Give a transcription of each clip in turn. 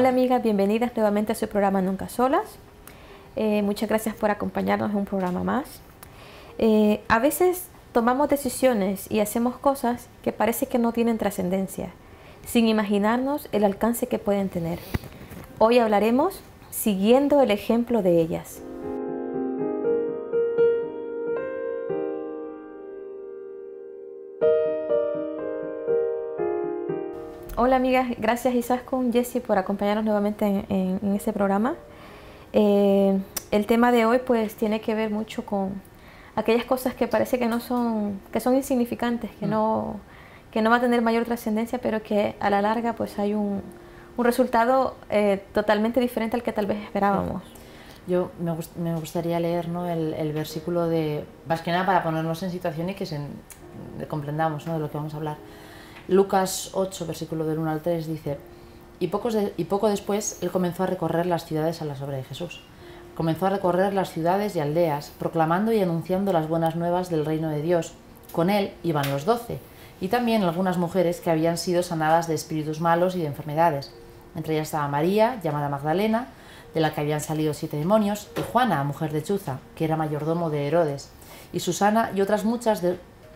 Hola amigas, bienvenidas nuevamente a su programa Nunca Solas. Muchas gracias por acompañarnos en un programa más. A veces tomamos decisiones y hacemos cosas que parece que no tienen trascendencia, sin imaginarnos el alcance que pueden tener. Hoy hablaremos siguiendo el ejemplo de ellas. Hola amigas, gracias Isaskun, Jessie por acompañarnos nuevamente en este programa. El tema de hoy pues tiene que ver mucho con aquellas cosas que parece que son insignificantes, que no va a tener mayor trascendencia, pero que a la larga pues hay un resultado totalmente diferente al que tal vez esperábamos. Yo me gustaría leer, ¿no?, el versículo de, más que nada para ponernos en situación y que comprendamos, ¿no?, de lo que vamos a hablar. Lucas 8, versículo del 1 al 3 dice: y poco después él comenzó a recorrer las ciudades a la sombra de Jesús. Comenzó a recorrer las ciudades y aldeas, proclamando y anunciando las buenas nuevas del reino de Dios. Con él iban los 12, y también algunas mujeres que habían sido sanadas de espíritus malos y de enfermedades. Entre ellas estaba María, llamada Magdalena, de la que habían salido 7 demonios, y Juana, mujer de Chuza, que era mayordomo de Herodes, y Susana y otras muchas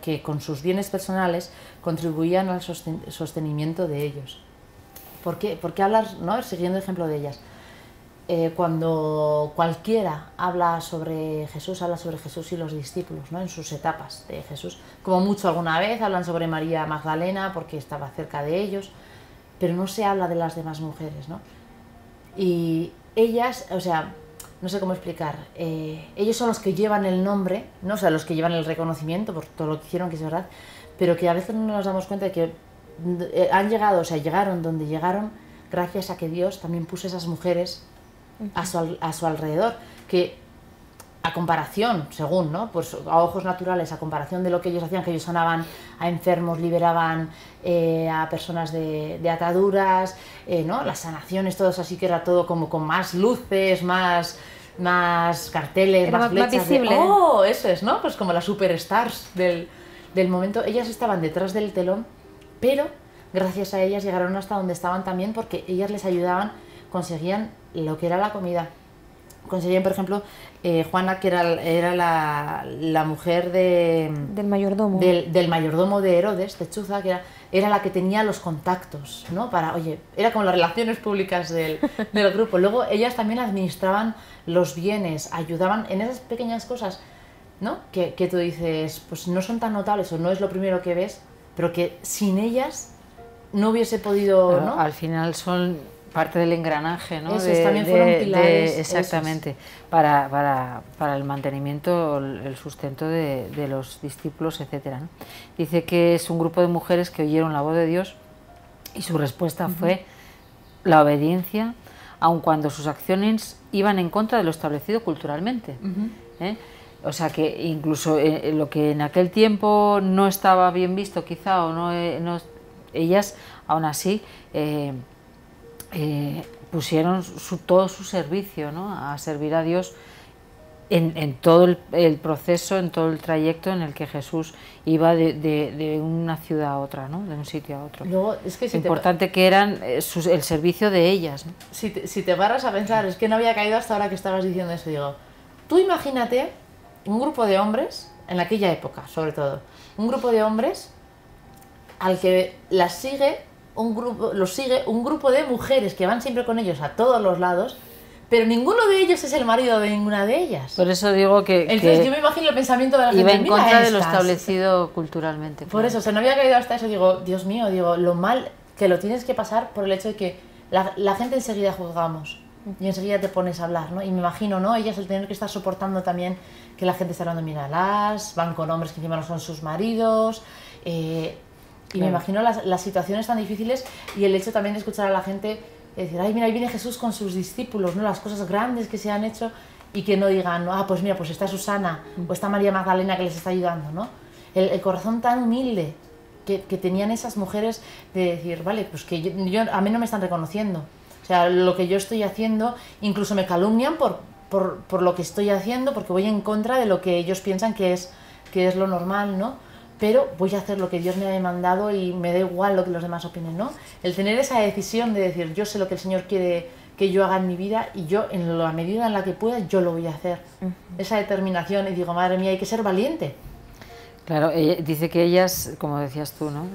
que con sus bienes personales contribuían al sostenimiento de ellos. ¿Por qué hablar, no?, siguiendo el ejemplo de ellas? Cuando cualquiera habla sobre Jesús y los discípulos, ¿no?, en sus etapas de Jesús. Como mucho alguna vez hablan sobre María Magdalena porque estaba cerca de ellos, pero no se habla de las demás mujeres, ¿no? Y ellas, o sea, no sé cómo explicar, ellos son los que llevan el nombre, ¿no?, o sea, los que llevan el reconocimiento por todo lo que hicieron, que es verdad, pero que a veces no nos damos cuenta de que llegaron donde llegaron gracias a que Dios también puso esas mujeres a su alrededor, que a comparación, según, ¿no?, pues a ojos naturales, a comparación de lo que ellos hacían, que ellos sanaban a enfermos, liberaban a personas de ataduras, ¿no?, las sanaciones, todo eso, así que era todo como con más luces, más carteles, era más flechas, más visible. ¡oh! Eso es, ¿no? Pues como las superstars del momento. Ellas estaban detrás del telón, pero gracias a ellas llegaron hasta donde estaban también, porque ellas les ayudaban, conseguían lo que era la comida. Conseguían, por ejemplo, Juana, que era la mujer del mayordomo. Del mayordomo de Herodes, de Chuza, que era la que tenía los contactos, ¿no? Era como las relaciones públicas del grupo. Luego ellas también administraban los bienes, ayudaban en esas pequeñas cosas, ¿no?, que tú dices, pues no son tan notables o no es lo primero que ves, pero que sin ellas no hubiese podido, ¿no? Al final son parte del engranaje, ¿no? También fueron pilares. Exactamente, para el mantenimiento, el sustento de los discípulos, etcétera, ¿no? Dice que es un grupo de mujeres que oyeron la voz de Dios y su respuesta fue la obediencia, aun cuando sus acciones iban en contra de lo establecido culturalmente. O sea que incluso lo que en aquel tiempo no estaba bien visto quizá, o ellas aún así pusieron todo su servicio, ¿no?, a servir a Dios en todo el proceso, en todo el trayecto en el que Jesús iba de una ciudad a otra, ¿no?, de un sitio a otro. Luego, es que importante que eran el servicio de ellas, ¿no? Si te paras a pensar, es que no había caído hasta ahora que estabas diciendo eso, digo, tú imagínate un grupo de hombres, en aquella época sobre todo, un grupo de hombres al que los sigue un grupo de mujeres que van siempre con ellos a todos los lados, pero ninguno de ellos es el marido de ninguna de ellas. Por eso digo entonces yo me imagino el pensamiento de la gente, iba en contra de lo establecido culturalmente. Por eso, no había caído hasta eso, digo, Dios mío, lo mal que lo tienes que pasar por el hecho de que la gente enseguida juzgamos y enseguida te pones a hablar, ¿no? Y me imagino, ¿no?, ellas el tener que estar soportando también que la gente está hablando, míralas, van con hombres que encima no son sus maridos, y me imagino las situaciones tan difíciles y el hecho también de escuchar a la gente decir, ay, mira, ahí viene Jesús con sus discípulos, ¿no?, las cosas grandes que se han hecho, y que no digan, pues mira, pues está Susana o está María Magdalena que les está ayudando, ¿no? El corazón tan humilde que tenían esas mujeres de decir, vale, pues que a mí no me están reconociendo, o sea, lo que yo estoy haciendo, incluso me calumnian por lo que estoy haciendo, porque voy en contra de lo que ellos piensan que es lo normal, ¿no? pero voy a hacer lo que Dios me ha demandado y me da igual lo que los demás opinen, ¿no? El tener esa decisión de decir, yo sé lo que el Señor quiere que yo haga en mi vida y yo, en la medida en la que pueda, yo lo voy a hacer. Esa determinación, y digo, madre mía, hay que ser valiente. Claro, dice que ellas, como decías tú, ¿no?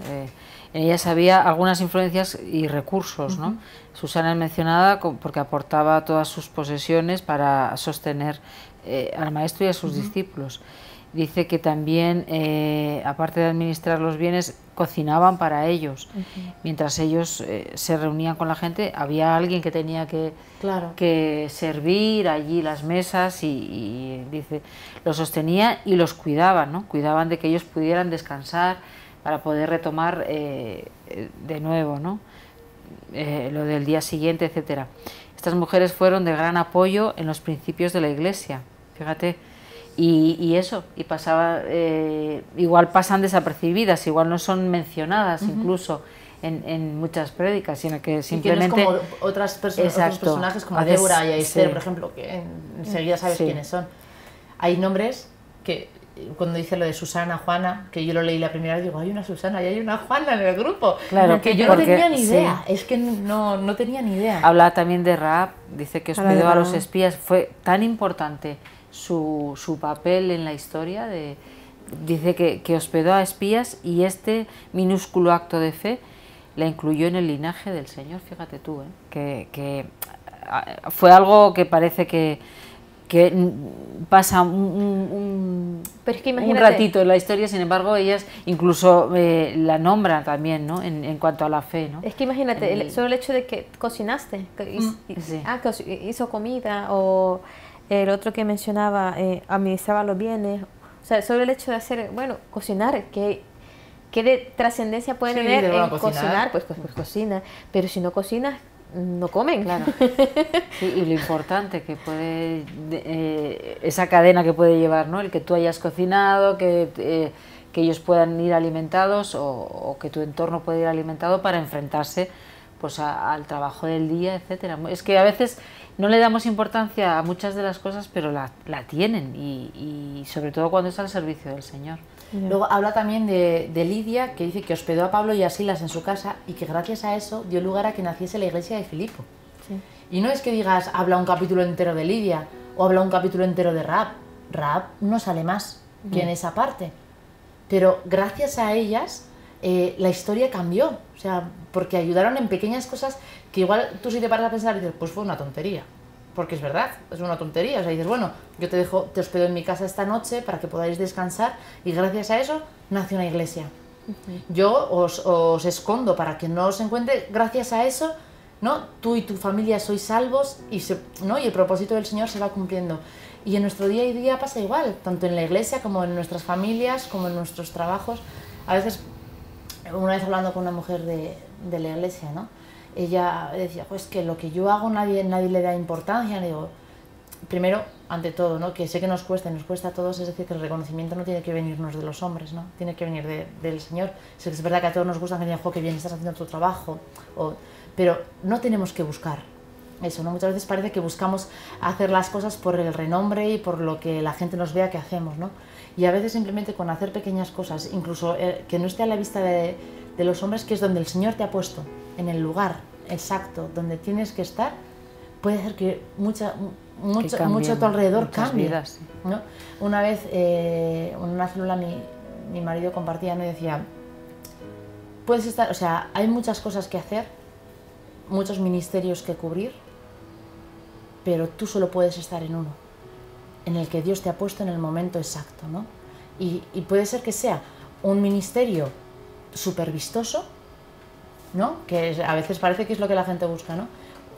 En ellas había algunas influencias y recursos, ¿no? Susana es mencionada porque aportaba todas sus posesiones para sostener al maestro y a sus discípulos. Dice que también, aparte de administrar los bienes, cocinaban para ellos. Mientras ellos se reunían con la gente, había alguien que tenía que servir allí las mesas y dice, los sostenía y los cuidaban, ¿no? Cuidaban de que ellos pudieran descansar para poder retomar de nuevo, ¿no? Lo del día siguiente, etcétera. Estas mujeres fueron de gran apoyo en los principios de la Iglesia, fíjate. Y eso, y pasaba, igual pasan desapercibidas, igual no son mencionadas incluso en muchas prédicas, sino que simplemente... Y que no es como otros personajes como Débora y Esther, por ejemplo, que enseguida sabes quiénes son. Hay nombres que, cuando dice lo de Susana, Juana, que yo lo leí la primera vez, digo, hay una Susana y hay una Juana en el grupo. Claro, que yo no tenía ni idea, es que no tenía ni idea. Habla también de Rahab, dice que hospedó a los espías, fue tan importante su papel en la historia, dice que hospedó a espías y este minúsculo acto de fe la incluyó en el linaje del Señor, fíjate tú, que fue algo que parece que pasa pero es que un ratito en la historia, sin embargo ellas incluso la nombran también, ¿no? En cuanto a la fe, ¿no? Es que imagínate, solo el hecho de que cocinaste, que hizo comida, o el otro que mencionaba, administraba los bienes, o sea, solo el hecho de hacer, bueno, cocinar, ¿qué de trascendencia puede tener en cocinar? Pues cocina, pero si no cocinas, no comen. Claro. Sí, y lo importante que puede, esa cadena que puede llevar, ¿no? El que tú hayas cocinado, que ellos puedan ir alimentados o que tu entorno pueda ir alimentado para enfrentarse pues al trabajo del día, etcétera. Es que a veces no le damos importancia a muchas de las cosas, pero la tienen y sobre todo cuando es al servicio del Señor. Luego habla también de Lidia, que dice que hospedó a Pablo y a Silas en su casa y que gracias a eso dio lugar a que naciese la iglesia de Filipo. Y no es que digas, habla un capítulo entero de Lidia o habla un capítulo entero de Rahab. Rahab no sale más que en esa parte. Pero gracias a ellas la historia cambió. O sea, porque ayudaron en pequeñas cosas que igual tú si te paras a pensar y dices, pues fue una tontería. Porque es verdad, es una tontería. O sea, dices, bueno, yo te hospedo en mi casa esta noche para que podáis descansar y gracias a eso nace una iglesia. Yo os escondo para que no os encuentre, gracias a eso, ¿no? Tú y tu familia sois salvos ¿no? Y el propósito del Señor se va cumpliendo. Y en nuestro día a día pasa igual, tanto en la iglesia como en nuestras familias, como en nuestros trabajos. A veces, una vez hablando con una mujer de la iglesia, ¿no? Ella decía, pues que lo que yo hago nadie le da importancia. Le digo, primero, ante todo, ¿no? Que sé que nos cuesta a todos, es decir, que el reconocimiento no tiene que venirnos de los hombres, ¿no? Tiene que venir del Señor. Sé que es verdad que a todos nos gusta que digan, jo, qué bien estás haciendo tu trabajo, pero no tenemos que buscar eso, ¿no? Muchas veces parece que buscamos hacer las cosas por el renombre y por lo que la gente nos vea que hacemos, ¿no? Y a veces simplemente con hacer pequeñas cosas, incluso que no esté a la vista de los hombres, que es donde el Señor te ha puesto, en el lugar exacto donde tienes que estar, puede hacer que mucho a tu alrededor cambie, vidas, sí. ¿no? Una vez en una célula mi marido compartía, ¿no? Y decía, puedes estar, o sea, hay muchas cosas que hacer, muchos ministerios que cubrir, pero tú solo puedes estar en uno, en el que Dios te ha puesto en el momento exacto, ¿no? Y puede ser que sea un ministerio súper vistoso, ¿no? Que a veces parece que es lo que la gente busca, ¿no?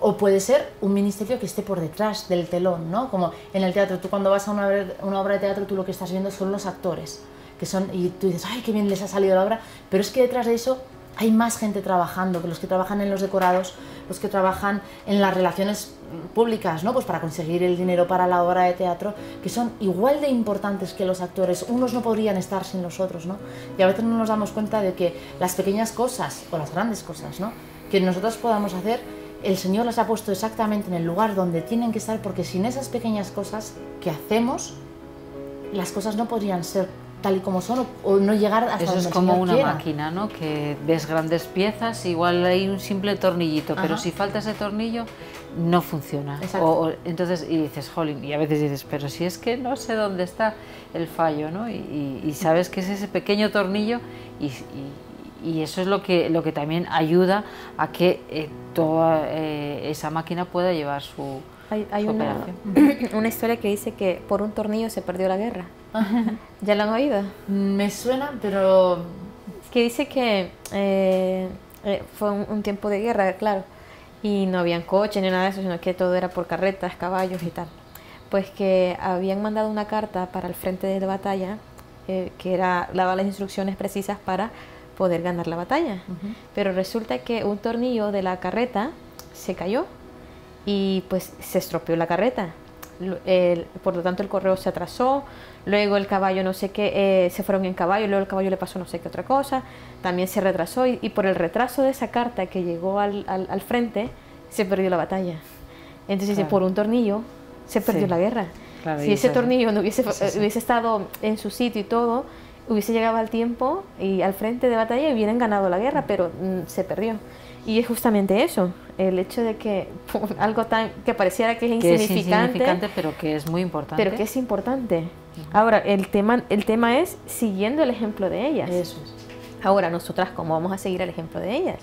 O puede ser un ministerio que esté por detrás del telón, ¿no? Como en el teatro, tú cuando vas a una obra de teatro, tú lo que estás viendo son los actores, y tú dices, ¡ay, qué bien les ha salido la obra! Pero es que detrás de eso hay más gente trabajando, que los que trabajan en los decorados, los que trabajan en las relaciones públicas, ¿no? Pues para conseguir el dinero para la obra de teatro, que son igual de importantes que los actores. Unos no podrían estar sin los otros, ¿no? Y a veces no nos damos cuenta de que las pequeñas cosas, o las grandes cosas, ¿no? Que nosotros podamos hacer, el Señor las ha puesto exactamente en el lugar donde tienen que estar, porque sin esas pequeñas cosas que hacemos, las cosas no podrían ser tal y como son o no llegar hasta Eso donde es el como Señor una quiera. máquina, ¿no? Que ves grandes piezas, igual hay un simple tornillito, pero Ajá. si falta ese tornillo no funciona. Exacto. Entonces, y dices, jolín, y a veces dices, pero si es que no sé dónde está el fallo, ¿no? Y sabes que es ese pequeño tornillo y eso es lo que también ayuda a que toda esa máquina pueda llevar su Hay operación. una historia que dice que por un tornillo se perdió la guerra. ¿Ya lo han oído? Me suena, pero... Que dice que fue un tiempo de guerra, claro, y no habían coches ni nada de eso, sino que todo era por carretas, caballos y tal. Pues que habían mandado una carta para el frente de la batalla, que daba las instrucciones precisas para poder ganar la batalla. Pero resulta que un tornillo de la carreta se cayó y pues se estropeó la carreta. Por lo tanto el correo se atrasó, luego el caballo no sé qué, se fueron en caballo, luego el caballo le pasó no sé qué otra cosa, también se retrasó y por el retraso de esa carta que llegó al frente se perdió la batalla. Entonces Claro. por un tornillo se perdió Sí. la guerra. Claro, Si y ese eso- tornillo no hubiese, sí. hubiese estado en su sitio y todo, hubiese llegado al tiempo y al frente de batalla y hubieran ganado la guerra, pero se perdió. Y es justamente eso, el hecho de que algo tan que pareciera que es que es insignificante, insignificante, pero que es muy importante. pero que es importante. Ahora, el tema es siguiendo el ejemplo de ellas. Eso es. Ahora, nosotras, ¿cómo vamos a seguir el ejemplo de ellas?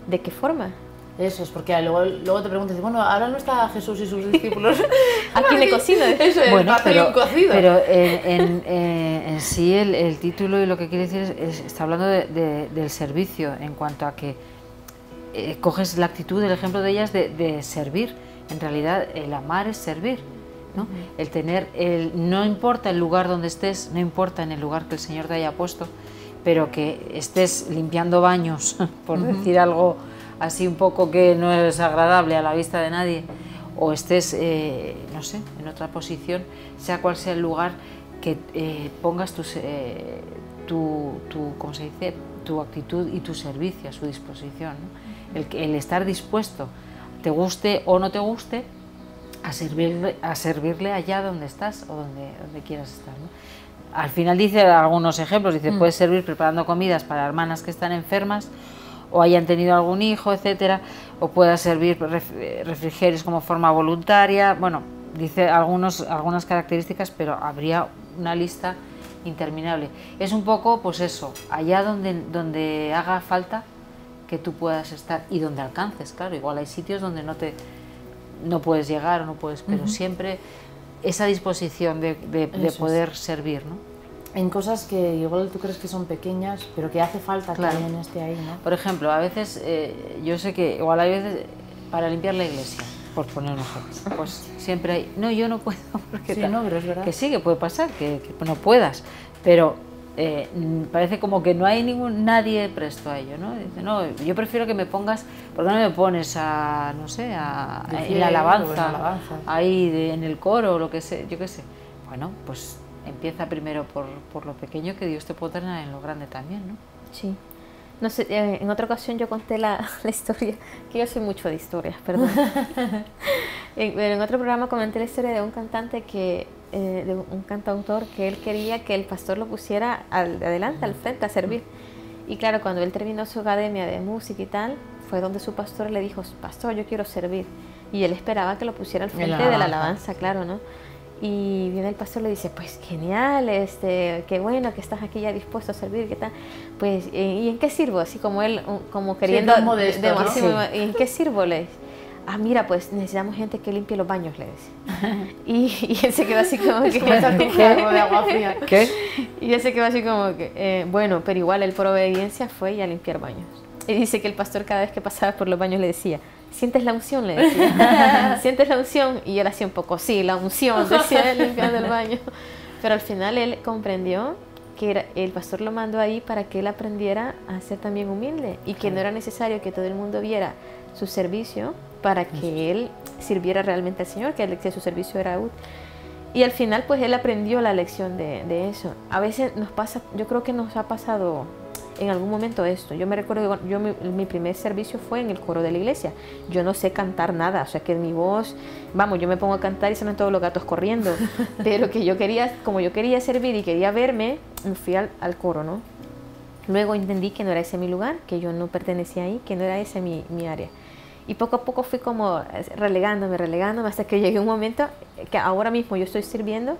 ¿De qué forma? Eso es, porque luego te preguntas, bueno, ahora no está Jesús y sus discípulos. ¿A quién le cocino? Eso es, Bueno, pastel bien cocido. pero en sí el título y lo que quiere decir está hablando del servicio, en cuanto a que coges la actitud, el ejemplo de ellas de servir. En realidad el amar es servir, ¿no? El tener, no importa el lugar donde estés, no importa en el lugar que el Señor te haya puesto, pero que estés limpiando baños, por decir algo así un poco que no es agradable a la vista de nadie, o estés, no sé, en otra posición, sea cual sea el lugar, que pongas ¿cómo se dice?, tu actitud y tu servicio a su disposición, ¿no? El estar dispuesto, te guste o no te guste, a servirle allá donde estás o donde quieras estar, ¿no? Al final dice algunos ejemplos, dice, puedes servir preparando comidas para hermanas que están enfermas o hayan tenido algún hijo, etcétera, o puedas servir refrigerios como forma voluntaria. Bueno, dice algunas características, pero habría una lista interminable. Es un poco, pues eso, allá donde haga falta que tú puedas estar y donde alcances, claro, igual hay sitios donde no puedes llegar o no puedes, pero siempre esa disposición de poder servir, ¿no? En cosas que igual tú crees que son pequeñas, pero que hace falta que Claro. alguien esté ahí, ¿no? Por ejemplo, a veces, yo sé que igual hay veces para limpiar la iglesia, por poner un ejemplo, pues siempre hay, no, yo no puedo, porque Sí, tal. no, pero es verdad. Que sí, que puede pasar, que no puedas, pero parece como que no hay nadie presto a ello, ¿no? Dice, no, yo prefiero que me pongas, ¿por qué no me pones a, no sé, De en fiel, la o en alabanza, la alabanza. ahí en el coro o lo que sé, yo qué sé? Bueno, pues empieza primero por lo pequeño, que Dios te puede tener en lo grande también, ¿no? Sí. No sé, en otra ocasión yo conté la historia, que yo soy mucho de historias, perdón. En otro programa comenté la historia de un cantante de un cantautor que él quería que el pastor lo pusiera adelante, al frente, a servir. Y claro, cuando él terminó su academia de música y tal, fue donde su pastor le dijo, pastor, yo quiero servir. Y él esperaba que lo pusiera al frente de la alabanza, claro, ¿no? Y viene el pastor y le dice, pues genial, qué bueno que estás aquí ya dispuesto a servir, ¿qué tal? Pues, ¿y en qué sirvo? Así como él, como queriendo... Siendo modesto, ¿no? así, ¿y en qué sirvo? Le dice. Ah, mira, pues necesitamos gente que limpie los baños, le dice. Y él se quedó así como que... Como esa tuja de agua fría. ¿Qué? Y él se quedó así como que, bueno, pero igual él por obediencia fue a limpiar baños. Y dice que el pastor cada vez que pasaba por los baños le decía, ¿sientes la unción? Le decía, ¿sientes la unción? Y él hacía un poco, sí, la unción, decía él limpiando el baño. Pero al final él comprendió que el pastor lo mandó ahí para que él aprendiera a ser también humilde y que no era necesario que todo el mundo viera su servicio para que él sirviera realmente al Señor, que su servicio era útil. Y al final pues él aprendió la lección de eso. A veces nos pasa, yo creo que nos ha pasado en algún momento esto. Yo me recuerdo que mi primer servicio fue en el coro de la iglesia. Yo no sé cantar nada, o sea que mi voz, vamos, yo me pongo a cantar y salen todos los gatos corriendo, pero que yo quería, como yo quería servir y quería verme, me fui al coro, ¿no? Luego entendí que no era ese mi lugar, que yo no pertenecía ahí, que no era ese mi área. Y poco a poco fui como relegándome, hasta que llegué a un momento que ahora mismo yo estoy sirviendo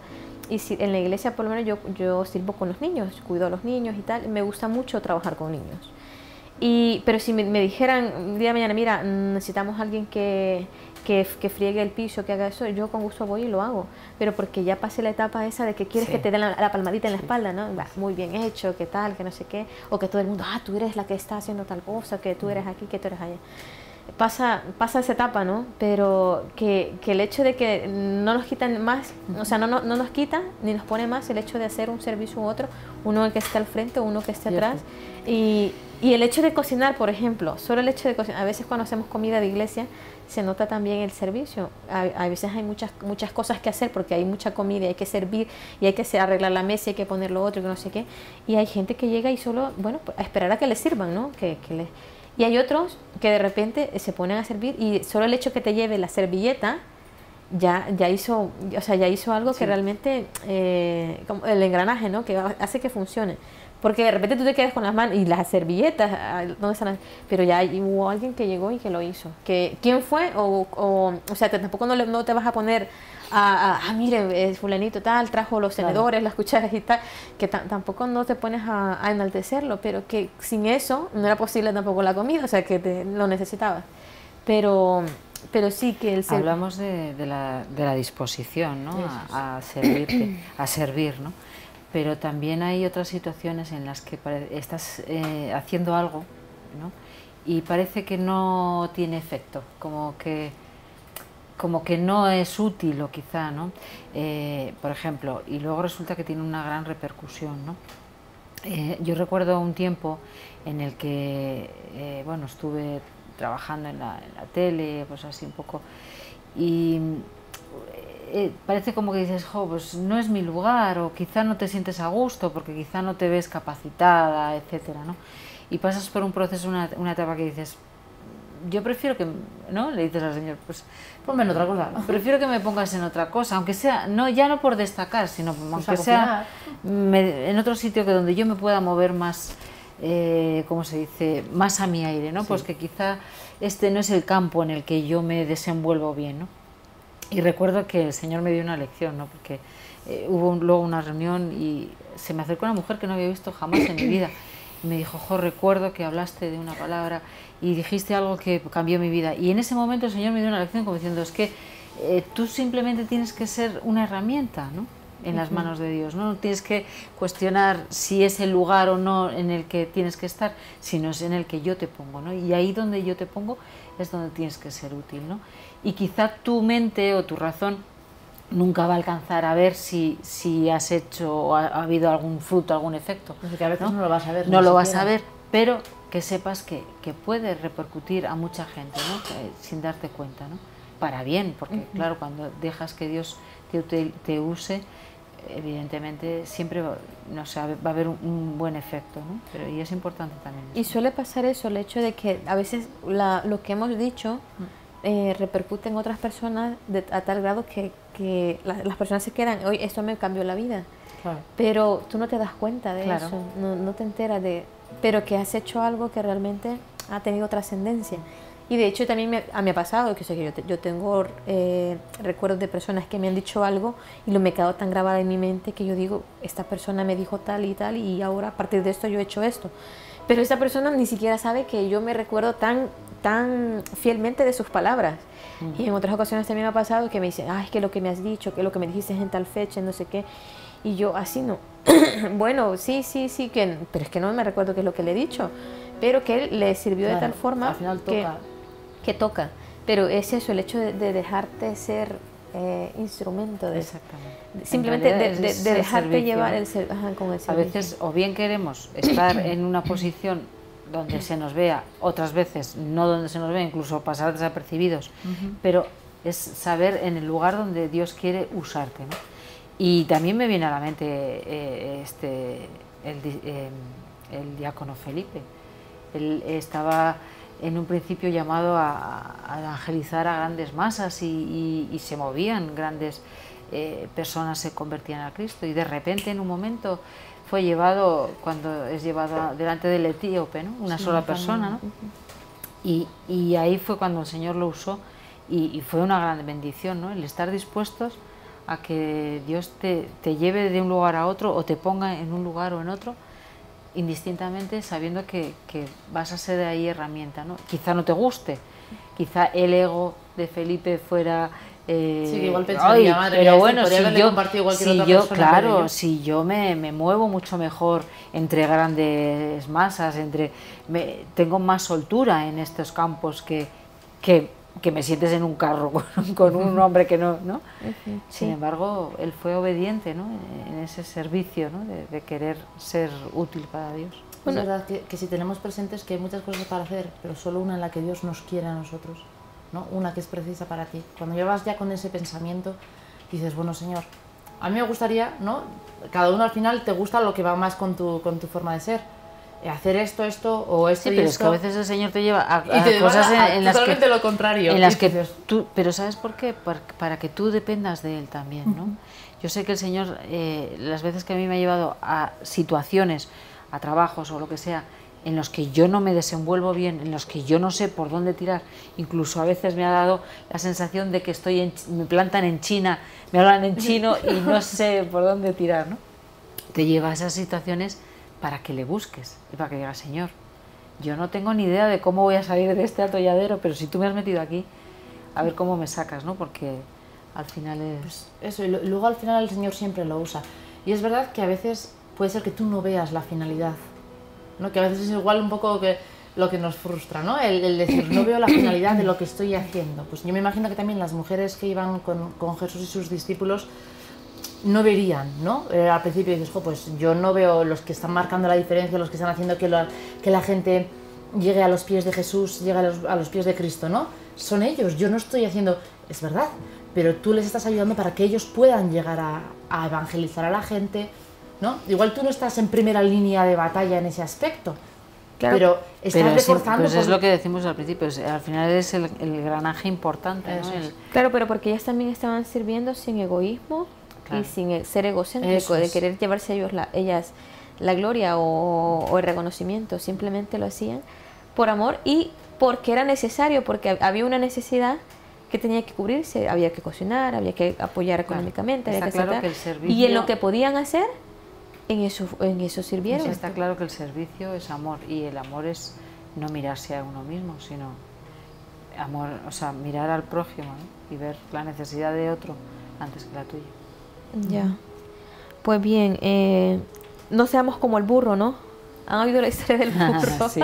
y en la iglesia por lo menos yo sirvo con los niños, cuido a los niños y tal. Me gusta mucho trabajar con niños. Pero si me dijeran un día de mañana, mira, necesitamos a alguien que friegue el piso, que haga eso, yo con gusto voy y lo hago. Pero porque ya pasé la etapa esa de que quieres que te den la palmadita en la espalda, ¿no? Va, muy bien hecho, que tal, que no sé qué. O que todo el mundo, tú eres la que está haciendo tal cosa, que tú eres aquí, que tú eres allá. Pasa esa etapa, ¿no? Pero que el hecho de que no nos quitan más, o sea, no nos quita ni nos pone más el hecho de hacer un servicio u otro, uno que esté al frente, uno que esté atrás. Y el hecho de cocinar, por ejemplo, solo el hecho de cocinar, a veces cuando hacemos comida de iglesia se nota también el servicio. A veces hay muchas cosas que hacer porque hay mucha comida, hay que servir y hay que arreglar la mesa, hay que poner lo otro, que no sé qué. Y hay gente que llega y solo, bueno, pues, a esperar a que le sirvan, ¿no? Y hay otros que de repente se ponen a servir y solo el hecho que te lleve la servilleta ya hizo algo que realmente, como el engranaje, ¿no? Que hace que funcione. Porque de repente tú te quedas con las manos y las servilletas, ¿dónde están? Pero ya hubo alguien que llegó y que lo hizo. ¿Quién fue? O sea, tampoco no te vas a poner mire, fulanito tal, trajo los tenedores, las cucharas y tal, que tampoco no te pones a enaltecerlo, pero que sin eso no era posible tampoco la comida, o sea, que lo necesitabas. Pero sí que hablamos de la disposición, ¿no? A servirte, a servir, ¿no? Pero también hay otras situaciones en las que estás haciendo algo, ¿no? Y parece que no tiene efecto, como que no es útil o quizá, ¿no? Por ejemplo, y luego resulta que tiene una gran repercusión, ¿no? Yo recuerdo un tiempo en el que, bueno, estuve trabajando en la tele, pues así un poco, y parece como que dices, pues no es mi lugar, o quizá no te sientes a gusto porque quizá no te ves capacitada, etcétera, ¿no? Y pasas por un proceso, una etapa que dices, yo prefiero que, ¿no? Le dices al Señor, pues ponme en otra cosa, prefiero que me pongas en otra cosa, aunque sea, ya no por destacar, sino pues aunque sea en otro sitio que donde yo me pueda mover más, ¿cómo se dice?, más a mi aire, ¿no? Sí. Pues que quizá este no es el campo en el que yo me desenvuelvo bien, ¿no? Y recuerdo que el Señor me dio una lección, ¿no? Porque hubo luego una reunión y se me acercó una mujer que no había visto jamás en mi vida. Y me dijo, recuerdo que hablaste de una palabra y dijiste algo que cambió mi vida. Y en ese momento el Señor me dio una lección como diciendo, es que tú simplemente tienes que ser una herramienta, ¿no? En las manos de Dios, ¿no? No tienes que cuestionar si es el lugar o no en el que tienes que estar, sino es en el que yo te pongo, ¿no? Y ahí donde yo te pongo es donde tienes que ser útil, ¿no? Y quizá tu mente o tu razón nunca va a alcanzar a ver si has hecho o ha habido algún fruto, algún efecto. Porque a veces no lo vas a ver. No lo vas a ver, pero que sepas que puede repercutir a mucha gente, ¿no? Sin darte cuenta, ¿no? Para bien, porque claro, cuando dejas que Dios te use, evidentemente siempre va a haber un buen efecto, ¿no? Pero y es importante también eso. Y suele pasar eso, el hecho de que a veces lo que hemos dicho repercute en otras personas a tal grado que las personas se quedan, oye, esto me cambió la vida. Claro. Pero tú no te das cuenta de eso, no te enteras pero que has hecho algo que realmente ha tenido trascendencia. Y de hecho también me ha pasado, que yo tengo recuerdos de personas que me han dicho algo y me he quedado tan grabada en mi mente que yo digo, esta persona me dijo tal y ahora a partir de esto yo he hecho esto. Pero esta persona ni siquiera sabe que yo me recuerdo tan fielmente de sus palabras. Y en otras ocasiones también me ha pasado que me dicen, es que lo que me has dicho, que lo que me dijiste en tal fecha, no sé qué. Y yo, así no. Bueno, sí, pero es que no me recuerdo qué es lo que le he dicho. Pero que le sirvió de tal forma al final que toca. Pero es eso, el hecho de dejarte ser instrumento de... Exactamente. Simplemente de dejarte llevar con el servicio. A veces o bien queremos estar en una posición donde se nos vea, otras veces no donde se nos vea, incluso pasar desapercibidos, pero es saber en el lugar donde Dios quiere usarte, ¿no? Y también me viene a la mente el diácono Felipe. Él estaba en un principio llamado a evangelizar a grandes masas y se movían grandes personas, se convertían a Cristo, y de repente en un momento fue llevado, cuando es llevado delante del etíope, ¿no? Una sola persona, ¿no? Y ahí fue cuando el Señor lo usó, y fue una gran bendición, ¿no? El estar dispuestos a que Dios te lleve de un lugar a otro, o te ponga en un lugar o en otro, indistintamente, sabiendo que vas a ser de ahí herramienta, ¿no? Quizá no te guste, quizá el ego de Felipe fuera... sí, que igual pensaría, madre, pero bueno, claro, si yo me muevo mucho mejor entre grandes masas, tengo más soltura en estos campos que me sientes en un carro con un hombre que no, ¿no? Sin embargo, él fue obediente, ¿no? En ese servicio, ¿no? de querer ser útil para Dios. Es verdad que si tenemos presentes que hay muchas cosas para hacer, pero solo una en la que Dios nos quiere a nosotros, ¿no? Una que es precisa para ti. Cuando llevas ya con ese pensamiento, dices, bueno, Señor, a mí me gustaría, ¿no? Cada uno al final te gusta lo que va más con tu forma de ser. Hacer esto o esto, sí, y pero esto. Es que a veces el Señor te lleva a cosas en las que... lo contrario. En las que tú, pero ¿sabes por qué? Para que tú dependas de Él también, ¿no? Yo sé que el Señor, las veces que a mí me ha llevado a situaciones, a trabajos o lo que sea, en los que yo no me desenvuelvo bien, en los que yo no sé por dónde tirar, incluso a veces me ha dado la sensación de que me plantan en China, me hablan en chino y no sé por dónde tirar, ¿no? Te lleva a esas situaciones para que le busques y para que digas, Señor, yo no tengo ni idea de cómo voy a salir de este atolladero, pero si tú me has metido aquí, a ver cómo me sacas, ¿no? Porque al final es... Pues eso, y luego al final el Señor siempre lo usa. Y es verdad que a veces puede ser que tú no veas la finalidad, ¿no? Que a veces es igual un poco que lo que nos frustra, ¿no? El decir, no veo la finalidad de lo que estoy haciendo. Pues yo me imagino que también las mujeres que iban con Jesús y sus discípulos no verían, ¿no? Al principio dices, pues yo no veo los que están marcando la diferencia, los que están haciendo que la gente llegue a los pies de Jesús, llegue a los pies de Cristo, ¿no? Son ellos, yo no estoy haciendo... Es verdad, pero tú les estás ayudando para que ellos puedan llegar a evangelizar a la gente, ¿no? Igual tú no estás en primera línea de batalla en ese aspecto, claro, pero estás reforzando... Pues es lo que decimos al principio, al final es el granaje importante, ¿no? Claro, pero porque ellas también estaban sirviendo sin egoísmo, claro, y sin ser egocéntrico, de querer llevarse ellas la gloria o el reconocimiento. Simplemente lo hacían por amor y porque era necesario, porque había una necesidad que tenía que cubrirse, había que cocinar, había que apoyar económicamente, había que claro que el servicio... y en lo que podían hacer, en eso sirvieron. Está claro que el servicio es amor, y el amor es no mirarse a uno mismo, sino amor, o sea, mirar al prójimo, ¿no? Y ver la necesidad de otro antes que la tuya. Ya. Pues bien, no seamos como el burro, ¿no? ¿Han oído la historia del burro? Sí,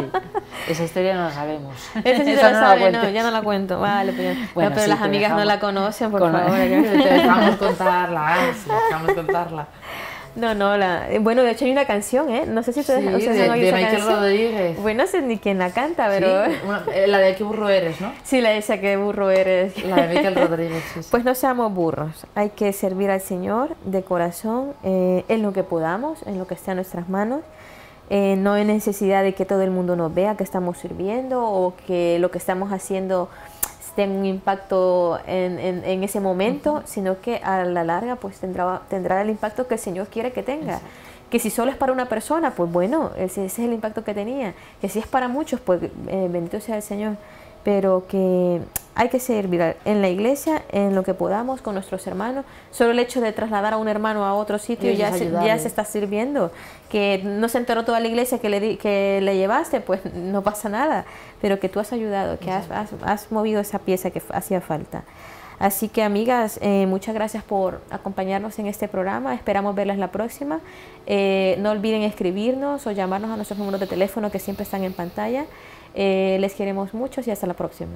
esa historia no la sabemos. Esa sí se la sabe, no, ya no la cuento. Vale, pues bueno, pero sí, las amigas no la conocen, por favor. Te dejamos contarla, sí, dejamos contarla. No, bueno, de hecho hay una canción, ¿eh? No sé si ustedes han oído esa Michael canción. Rodríguez. Bueno, no sé ni quién la canta, pero... Sí, la de ¿Qué burro eres?, ¿no? Sí, la de esa ¿Qué burro eres? La de Michael Rodríguez, sí. Pues no seamos burros, hay que servir al Señor de corazón, en lo que podamos, en lo que esté a nuestras manos. No hay necesidad de que todo el mundo nos vea que estamos sirviendo o que lo que estamos haciendo tenga un impacto en ese momento, sino que a la larga pues tendrá el impacto que el Señor quiere que tenga. Exacto. Que si solo es para una persona, pues bueno, ese es el impacto que tenía. Que si es para muchos, pues bendito sea el Señor. Pero que hay que servir en la iglesia, en lo que podamos, con nuestros hermanos. Solo el hecho de trasladar a un hermano a otro sitio ya se está sirviendo. Que no se enteró toda la iglesia que le llevaste, pues no pasa nada. Pero que tú has ayudado, que has movido esa pieza que hacía falta. Así que, amigas, muchas gracias por acompañarnos en este programa. Esperamos verlas la próxima. No olviden escribirnos o llamarnos a nuestros números de teléfono que siempre están en pantalla. Les queremos mucho y hasta la próxima.